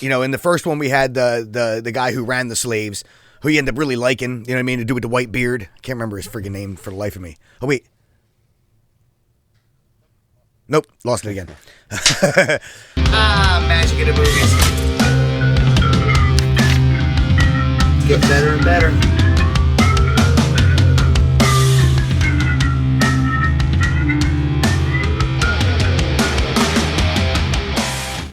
You know, in the first one we had the guy who ran the slaves, who you end up really liking, you know what I mean, to do with the white beard. I can't remember his friggin' name for the life of me. Oh, wait. Nope, lost it again. Magic of the movies. Get better and better.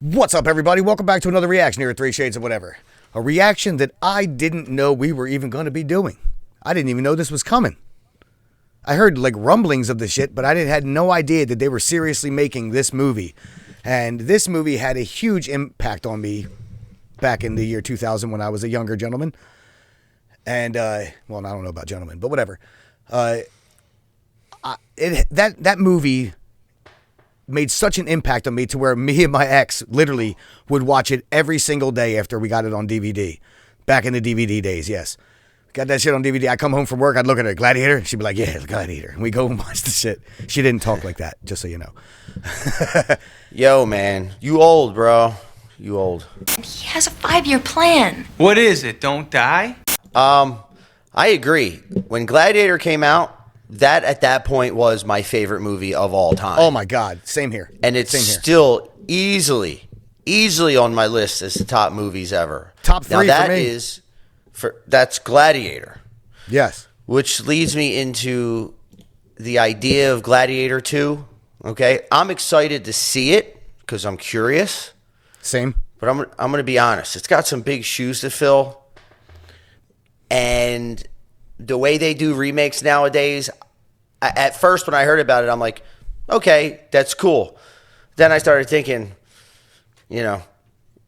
What's up, everybody? Welcome back to another reaction here at 3 Shades of Whatever. A reaction that I didn't know we were even going to be doing. I didn't even know this was coming. I heard like rumblings of the shit, but I had no idea that they were seriously making this movie. And this movie had a huge impact on me back in the year 2000 when I was a younger gentleman. And, well, I don't know about gentlemen, but whatever. That movie made such an impact on me to where me and my ex literally would watch it every single day after we got it on DVD. Back in the DVD days, yes. Got that shit on DVD. I come home from work, I'd look at her, Gladiator. She'd be like, yeah, Gladiator. And we go and watch the shit. She didn't talk like that, just so you know. Yo, man. You old, bro. You old. He has a 5-year plan. What is it? Don't die? I agree. When Gladiator came out, that at that point was my favorite movie of all time. Oh my God, same here. And it's still easily on my list as the top movies ever. Top 3 now, for me. That's Gladiator. Yes. Which leads me into the idea of Gladiator 2. Okay, I'm excited to see it because I'm curious. Same. But I'm going to be honest. It's got some big shoes to fill. And the way they do remakes nowadays, at first when I heard about it, I'm like, okay, that's cool. Then I started thinking, you know,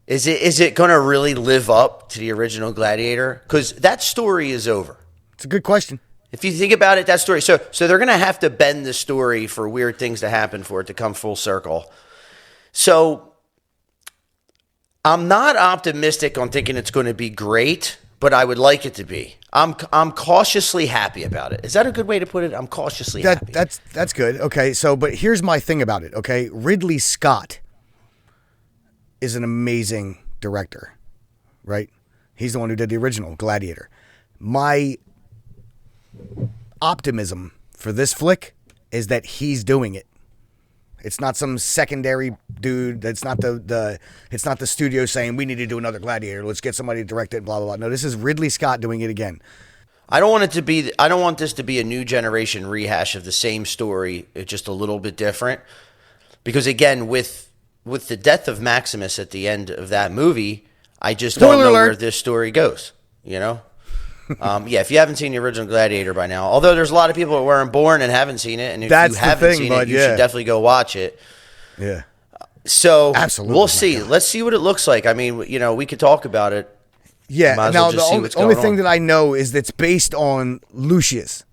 is it going to really live up to the original Gladiator? Because that story is over. It's a good question. If you think about it, that story. So they're going to have to bend the story for weird things to happen for it to come full circle. So I'm not optimistic on thinking it's going to be great, but I would like it to be. I'm cautiously happy about it. Is that a good way to put it? I'm cautiously happy. That's good. Okay, but here's my thing about it, okay? Ridley Scott is an amazing director, right? He's the one who did the original Gladiator. My optimism for this flick is that he's doing it. It's not some secondary dude. That's not it's not the studio saying we need to do another Gladiator. Let's get somebody to direct it. Blah blah blah. No, this is Ridley Scott doing it again. I don't want this to be a new generation rehash of the same story, just a little bit different. Because again, with the death of Maximus at the end of that movie, I just don't know where this story goes. You know. Yeah, if you haven't seen the original Gladiator by now, although there's a lot of people that weren't born and haven't seen it, and if you haven't seen it, you should definitely go watch it. Yeah. So absolutely, we'll see. Let's see what it looks like. I mean, you know, we could talk about it. Yeah. Now the only thing that I know is that it's based on Lucius,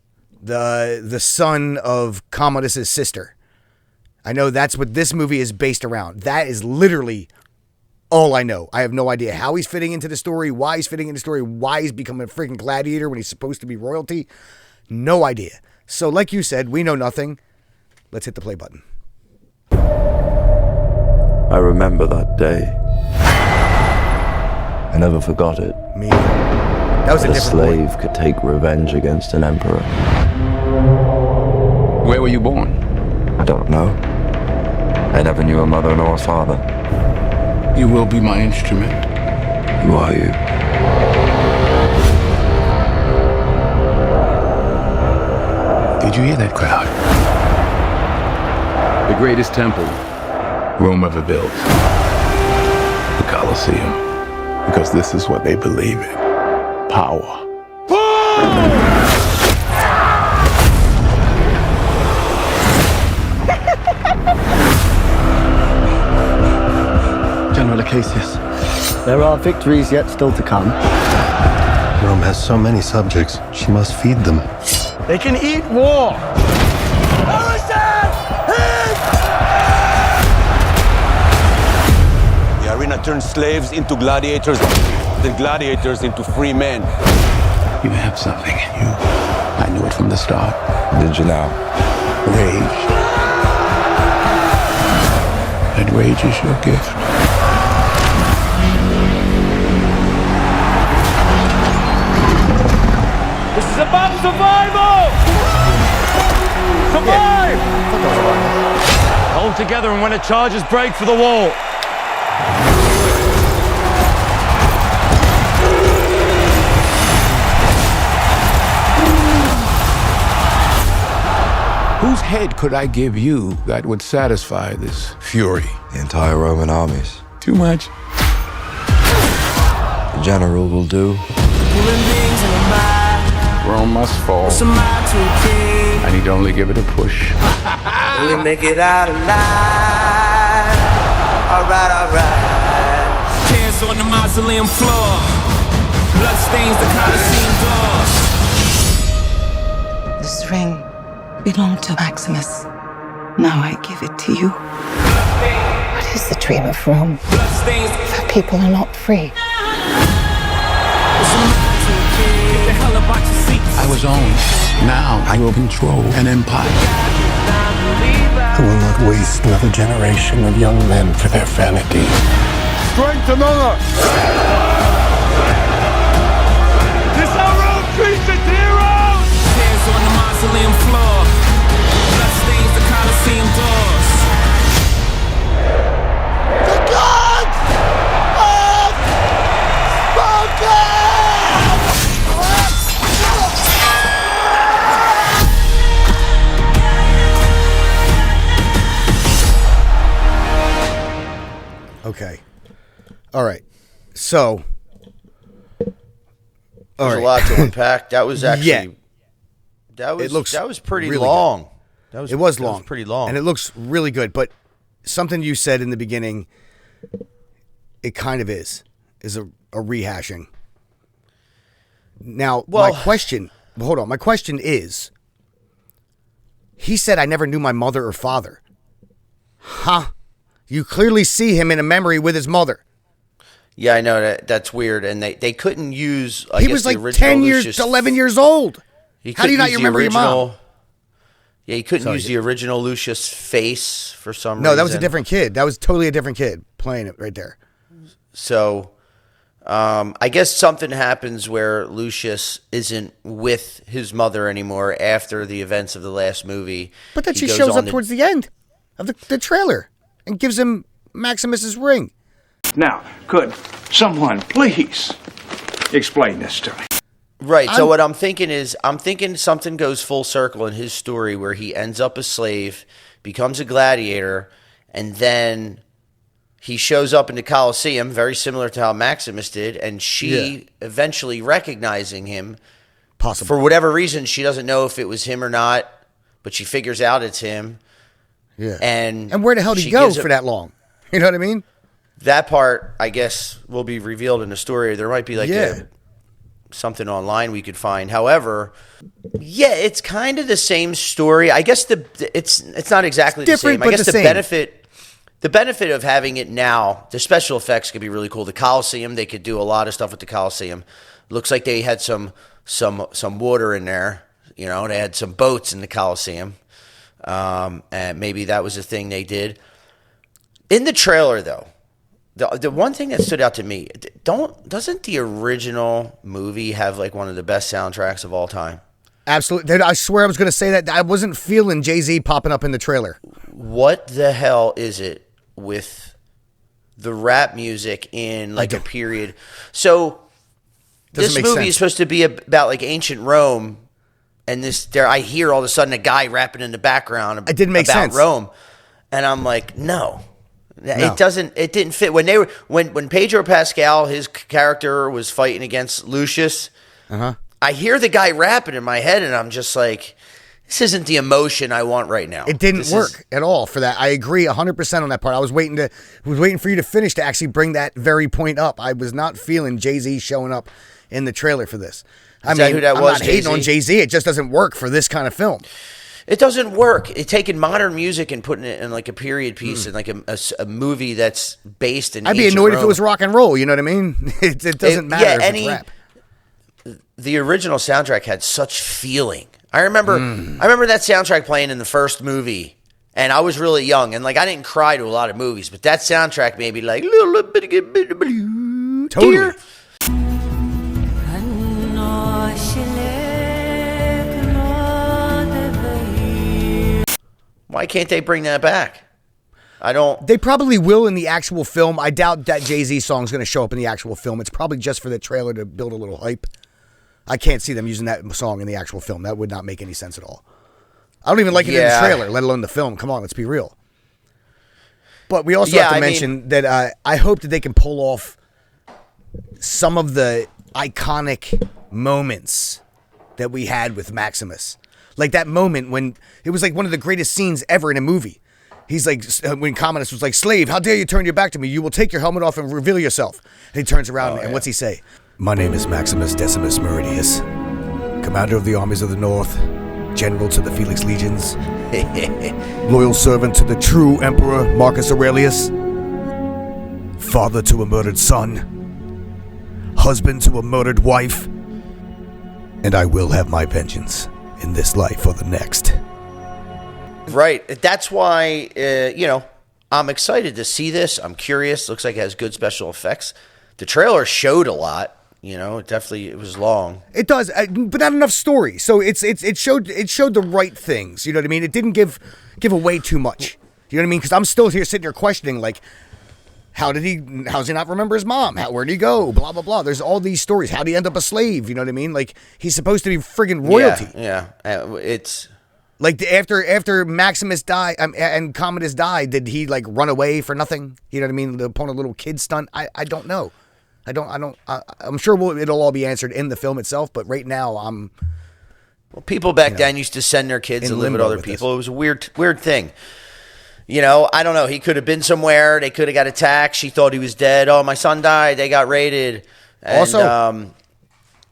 the son of Commodus's sister. I know that's what this movie is based around. That is literally all I know. I have no idea how he's fitting into the story, why he's fitting into the story, why he's becoming a freaking gladiator when he's supposed to be royalty. No idea. So like you said, we know nothing. Let's hit the play button. I remember that day. I never forgot it. Me either. That was a different slave could take revenge against an emperor. Where were you born? I don't know. I never knew a mother nor a father. You will be my instrument. Who are you? Did you hear that crowd? The greatest temple Rome ever built. The Colosseum. Because this is what they believe in. Power. General 𝐑𝐂𝐂𝐂𝐂𝐂, there are victories yet still to come. Rome has so many subjects, she must feed them. They can eat war! The arena turns slaves into gladiators, then gladiators into free men. You have something in you. I knew it from the start. Did you now? Rage. That rage is your gift. survival! Survive! Hold together, and when it charges, break for the wall. Whose head could I give you that would satisfy this fury? The entire Roman armies. Too much? The general will do. Rome must fall. I need only give it a push. We make it out alive. Alright, alright. Tears on the mausoleum floor. Blood stains the Colosseum doors. This ring belonged to Maximus. Now I give it to you. What is the dream of Rome? For people are not free. I was owned. Now I will control an empire. I will not waste another generation of young men for their vanity. Strength among us! This how Rome treats its heroes! Tears on the mausoleum floor. Blood stains the Colosseum doors. The gods have spoken! Okay. All right. So. All There's right. a lot to unpack. That was actually. Yeah. That was. It looks that was pretty really long. good. That was. It was long. That was pretty long. And it looks really good. But something you said in the beginning, it kind of is a rehashing. Now, Well- my question. Hold on. My question is. He said, "I never knew my mother or father." Huh? You clearly see him in a memory with his mother. Yeah, I know that's weird, and they couldn't use. He was like 10 years, 11 years old. How do you not remember your mom? Yeah, he couldn't use the original Lucius face for some reason. No, that was a different kid. That was totally a different kid playing it right there. So, I guess something happens where Lucius isn't with his mother anymore after the events of the last movie. But then He she goes shows on up to- towards the end of the trailer and gives him Maximus's ring. Now, could someone please explain this to me? Right. So what I'm thinking is, something goes full circle in his story where he ends up a slave, becomes a gladiator, and then he shows up in the Colosseum, very similar to how Maximus did, and she eventually recognizing him. Possible. For whatever reason, she doesn't know if it was him or not, but she figures out it's him. Yeah. And where the hell did he she go gives for it- that long? You know what I mean? That part, I guess, will be revealed in the story. There might be like something online we could find. However, yeah, it's kind of the same story. I guess it's not exactly the different, same. I but guess the the same. benefit of having it now, the special effects could be really cool. The Colosseum, they could do a lot of stuff with the Colosseum. Looks like they had some water in there. You know, they had some boats in the Colosseum, and maybe that was a thing they did. In the trailer, though, the one thing that stood out to me, doesn't the original movie have like one of the best soundtracks of all time? Absolutely. Dude, I swear I was going to say that. I wasn't feeling Jay-Z popping up in the trailer. What the hell is it with the rap music in like a period? So this movie is supposed to be about like ancient Rome, and I hear all of a sudden a guy rapping in the background. It didn't make about sense. Rome, and I'm like, no. No. It didn't fit when Pedro Pascal, his character, was fighting against Lucius. I hear the guy rapping in my head, and I'm just like, this isn't the emotion I want right now. It didn't work at all for that. I agree 100% on that part. I was waiting for you to finish to actually bring that very point up. I was not feeling Jay-Z showing up in the trailer for this. Is that who that I'm was, not hating Jay-Z? on Jay-Z. It just doesn't work for this kind of film. It doesn't work. It's taking modern music and putting it in like a period piece and like a movie that's based in. I'd be ancient annoyed if Rome. it was rock and roll. You know what I mean? It doesn't matter if it's rap. The original soundtrack had such feeling. I remember that soundtrack playing in the first movie, and I was really young, and like I didn't cry to a lot of movies, but that soundtrack made me like little bit of blue. Totally. I know she lives Why can't they bring that back? I don't. They probably will in the actual film. I doubt that Jay-Z song is going to show up in the actual film. It's probably just for the trailer to build a little hype. I can't see them using that song in the actual film. That would not make any sense at all. I don't even like it in the trailer, let alone the film. Come on, let's be real. But we also have to mention that I hope that they can pull off some of the iconic moments that we had with Maximus. Like that moment when it was like one of the greatest scenes ever in a movie. He's like, when Commodus was like, "Slave, how dare you turn your back to me? You will take your helmet off and reveal yourself." And he turns around and what's he say? "My name is Maximus Decimus Meridius, commander of the armies of the North, general to the Felix Legions, loyal servant to the true Emperor Marcus Aurelius, father to a murdered son, husband to a murdered wife, and I will have my vengeance in this life or the next." Right. That's why, I'm excited to see this. I'm curious. Looks like it has good special effects. The trailer showed a lot. It was long. It does, but not enough story. So it showed the right things. You know what I mean? It didn't give away too much. You know what I mean? Because I'm still here sitting here questioning, like, how's he not remember his mom? Where'd he go? Blah, blah, blah. There's all these stories. How'd he end up a slave? You know what I mean? Like, he's supposed to be friggin' royalty. Yeah. It's... Like, after Maximus died and Commodus died, did he, like, run away for nothing? You know what I mean? Upon a little kid stunt? I don't know. I'm sure it'll all be answered in the film itself, but right now Well, people back then used to send their kids to live with other people. It was a weird thing. I don't know. He could have been somewhere. They could have got attacked. She thought he was dead. Oh, my son died. They got raided. And, also,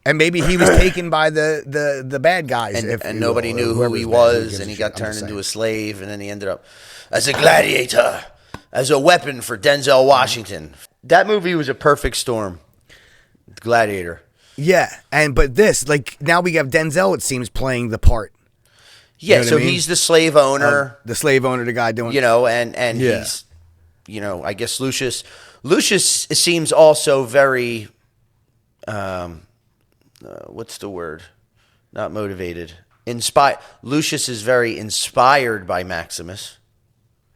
and maybe he was taken by the bad guys. And nobody knew who he was, and he got turned into a slave, and then he ended up as a gladiator, as a weapon for Denzel Washington. That movie was a perfect storm. Gladiator. Yeah, but this, like, now we have Denzel, it seems, playing the part. Yeah, so he's the slave owner. The slave owner, the guy doing... and he's, I guess Lucius. Lucius seems also very... what's the word? Not motivated. Lucius is very inspired by Maximus.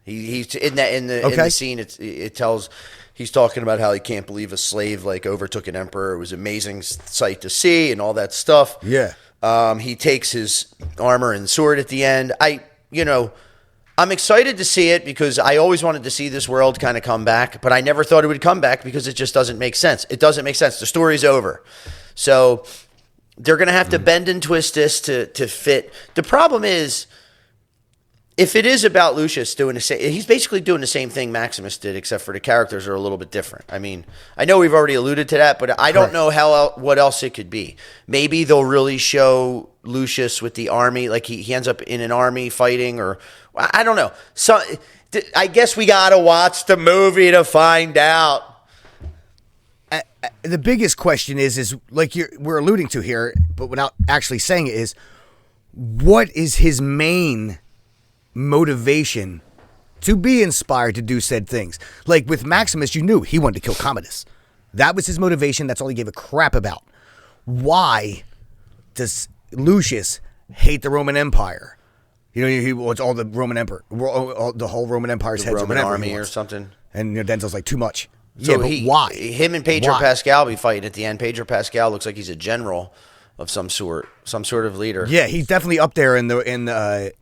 He's in the scene. It tells he's talking about how he can't believe a slave like overtook an emperor. It was an amazing sight to see and all that stuff. Yeah. He takes his armor and sword at the end. I'm excited to see it because I always wanted to see this world kind of come back, but I never thought it would come back because it just doesn't make sense. It doesn't make sense. The story's over. So they're going to have to bend and twist this to fit. The problem is, if it is about Lucius doing the same, he's basically doing the same thing Maximus did, except for the characters are a little bit different. I mean, I know we've already alluded to that, but I don't know what else it could be. Maybe they'll really show Lucius with the army, like he ends up in an army fighting, or I don't know. So I guess we got to watch the movie to find out. The biggest question is like we're alluding to here, but without actually saying it, is what is his main motivation to be inspired to do said things? Like with Maximus, you knew he wanted to kill Commodus. That was his motivation. That's all he gave a crap about. Why does Lucius hate the Roman Empire? He wants all the Roman Emperor, the whole Roman Empire's heads, Roman army or something. And Denzel's like, too much. So yeah, but why? Him and Pedro Pascal be fighting at the end. Pedro Pascal looks like he's a general of some sort of leader. Yeah, he's definitely up there in the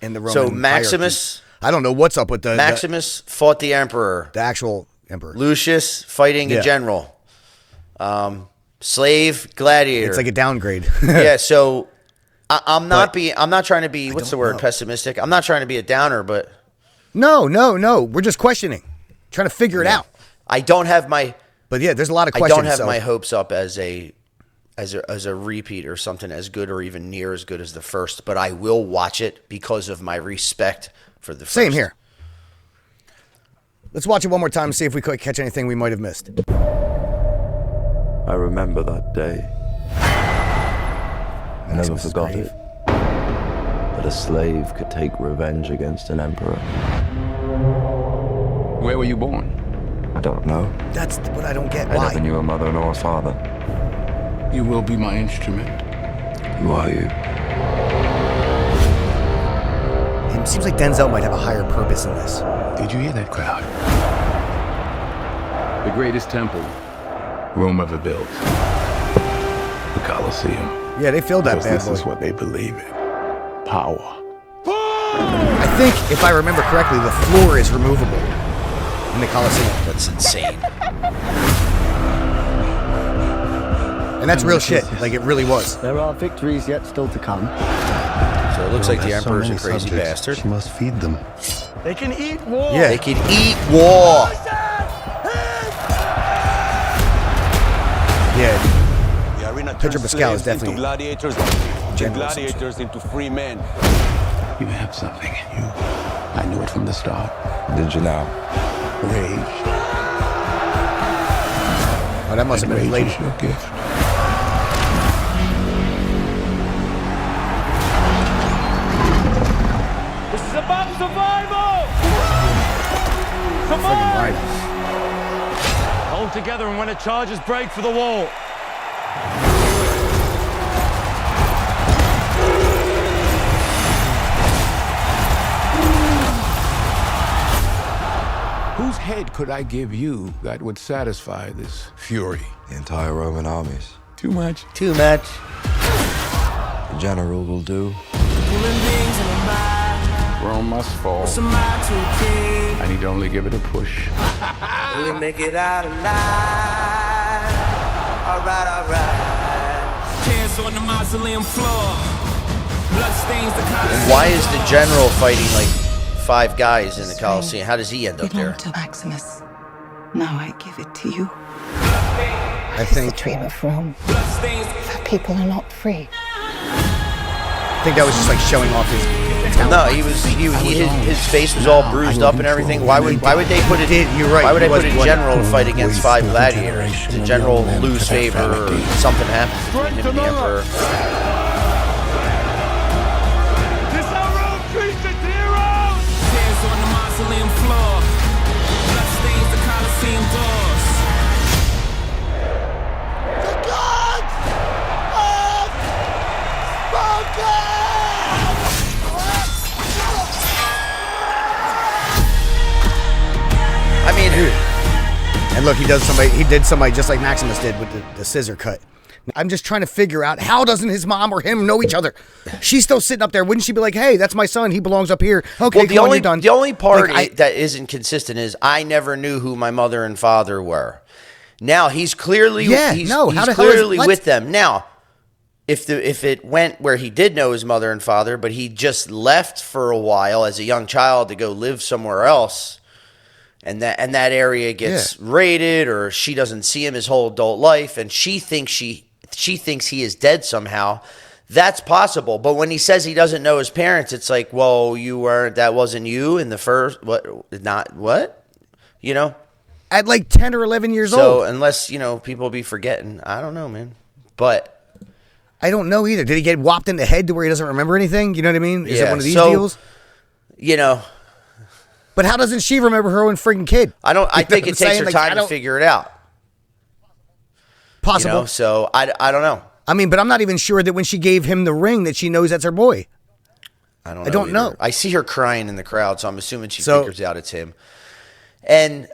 Roman. So Maximus, hierarchy. I don't know what's up with Maximus fought the emperor, the actual emperor. Lucius fighting a general. Slave gladiator. It's like a downgrade. Yeah. So I'm not trying to be pessimistic. I'm not trying to be a downer, but no. We're just questioning, trying to figure it out. I don't have my. But yeah, there's a lot of questions. I don't have my hopes up as a repeat or something as good or even near as good as the first, but I will watch it because of my respect for the first. Same here. Let's watch it one more time and see if we could catch anything we might have missed. I remember that day. I never forgot it. That a slave could take revenge against an emperor. Where were you born? I don't know. That's what I don't get. I never knew a mother nor a father. You will be my instrument. Who are you? Seems like Denzel might have a higher purpose in this. Did you hear that crowd? The greatest temple Rome ever built. The Colosseum. Yeah, they filled that Because bad this boy. is what they believe in. Power. I think, if I remember correctly, the floor is removable in the Colosseum. That's insane. And that's real shit. Like, it really was. There are victories yet still to come. So it looks like the Emperor's a crazy bastard. She must feed them. They can eat war. Yeah. They can eat war. Yeah. The arena Pedro turns Pascal is slaves definitely into gladiators, and general of some gladiators into free men. You have something in you. I knew it from the start. Did you now? Rage. Oh, that must have been a Rage lady. is your gift. This is about survival! Come Friggin' on! right. Hold together and when it charges, break for the wall. Whose head could I give you that would satisfy this fury? The entire Roman armies. Too much. Too much. The general will do. Rome must fall. I need only give it a push. We make it out alive. Alright. Tears on the mausoleum floor. Blood stains the And why is the general fighting like 5 guys in the Colosseum? How does he end up there? Belong to Maximus. Now I give it to you. I It's the think dream of Rome. For people are not free. that was just like showing off his talent. No, his face was all bruised up and everything. Why would they put it? You're right. Why would he they put a wasn't general to one. fight against 5 gladiators? generation The of general young men lose for their favor or family. something happens between him and the emperor. This how Rome treats its heroes! Tears on the mausoleum floor. Blood stains the Colosseum doors. The gods have spoken! I mean, And look, he did somebody just like Maximus did with the scissor cut. I'm just trying to figure out, how doesn't his mom or him know each other? She's still sitting up there. Wouldn't she be like, hey, that's my son. He belongs up here. Okay, well, come on, you're done. the only part Like, that isn't consistent is I never knew who my mother and father were. Now he's clearly he's how the hell is- clearly what? with them. Now, if it went where he did know his mother and father, but he just left for a while as a young child to go live somewhere else, and that area gets raided, or she doesn't see him his whole adult life, and she thinks he is dead somehow. That's possible. But when he says he doesn't know his parents, it's like, well, that wasn't you in the first, what? You know? At like 10 or 11 years old. So unless, people be forgetting, I don't know, man. But I don't know either. Did he get whopped in the head to where he doesn't remember anything? You know what I mean? Is it Yeah, one of these so, deals? But how doesn't she remember her own freaking kid? I think it takes her Like, time to figure it out. Possible. So I don't know. I mean, but I'm not even sure that when she gave him the ring that she knows that's her boy. I don't either. know. I see her crying in the crowd, so I'm assuming she figures out it's him. And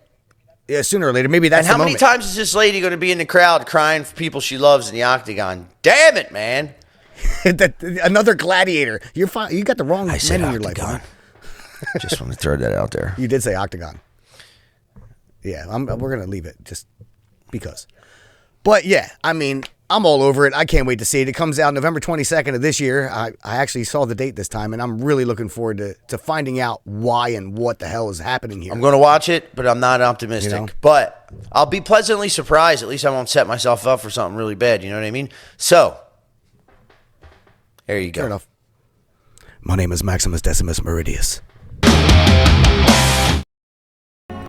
yeah, sooner or later, maybe that's and how the many moment. times is this lady going to be in the crowd crying for people she loves in the octagon? Damn it, man! Another gladiator. You're fine. You got the wrong I men said in your life. octagon. Huh? Just want to throw that out there. You did say octagon. Yeah, we're gonna leave it just because. But yeah, I mean, I'm all over it. I can't wait to see it. It comes out November 22nd of this year. I actually saw the date this time, and I'm really looking forward to finding out why and what the hell is happening here. I'm going to watch it, but I'm not optimistic. But I'll be pleasantly surprised. At least I won't set myself up for something really bad. You know what I mean? So, there you go. Fair enough. My name is Maximus Decimus Meridius.